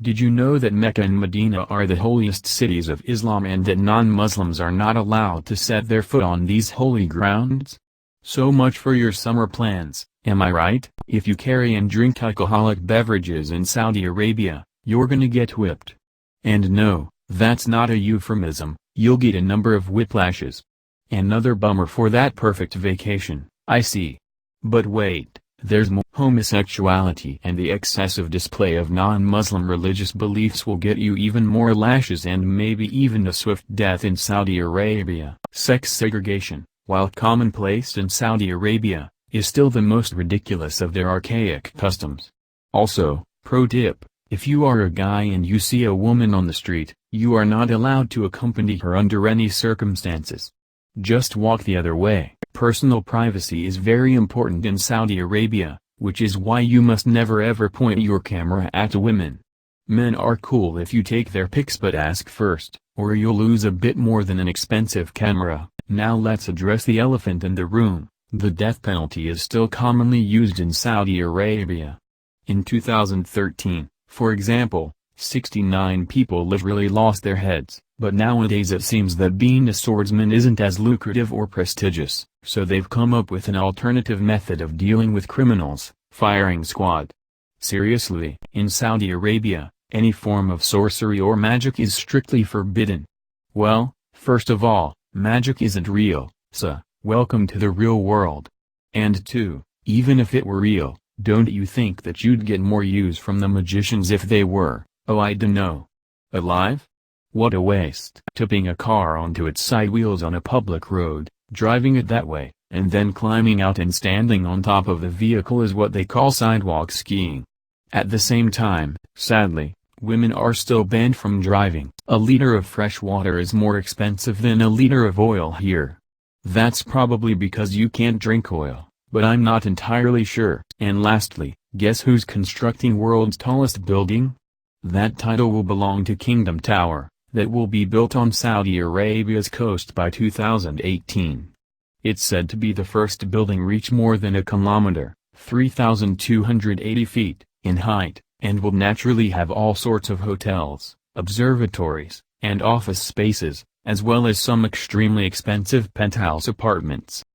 Did you know that Mecca and Medina are the holiest cities of Islam and that non-Muslims are not allowed to set their foot on these holy grounds? So much for your summer plans, am I right? If you carry and drink alcoholic beverages in Saudi Arabia, you're gonna get whipped. And no, that's not a euphemism, you'll get a number of whiplashes. Another bummer for that perfect vacation, I see. But wait, there's more. Homosexuality and the excessive display of non-Muslim religious beliefs will get you even more lashes and maybe even a swift death in Saudi Arabia. Sex segregation, while commonplace in Saudi Arabia, is still the most ridiculous of their archaic customs. Also, pro tip, if you are a guy and you see a woman on the street, you are not allowed to accompany her under any circumstances. Just walk the other way. Personal privacy is very important in Saudi Arabia, which is why you must never ever point your camera at women. Men are cool if you take their pics, but ask first, or you'll lose a bit more than an expensive camera. Now let's address the elephant in the room. The death penalty is still commonly used in Saudi Arabia. In 2013, for example, 69 people literally lost their heads, but nowadays it seems that being a swordsman isn't as lucrative or prestigious, so they've come up with an alternative method of dealing with criminals: firing squad. Seriously, in Saudi Arabia, any form of sorcery or magic is strictly forbidden. Well, first of all, magic isn't real, so, welcome to the real world. And two, even if it were real, don't you think that you'd get more use from the magicians if they were, oh I dunno, alive? What a waste. Tipping a car onto its side wheels on a public road, driving it that way, and then climbing out and standing on top of the vehicle is what they call sidewalk skiing. At the same time, sadly, women are still banned from driving. A liter of fresh water is more expensive than a liter of oil here. That's probably because you can't drink oil, but I'm not entirely sure. And lastly, guess who's constructing world's tallest building? That title will belong to Kingdom Tower, that will be built on Saudi Arabia's coast by 2018. It's said to be the first building reach more than a kilometer, 3,280 feet, in height, and will naturally have all sorts of hotels, observatories, and office spaces, as well as some extremely expensive penthouse apartments.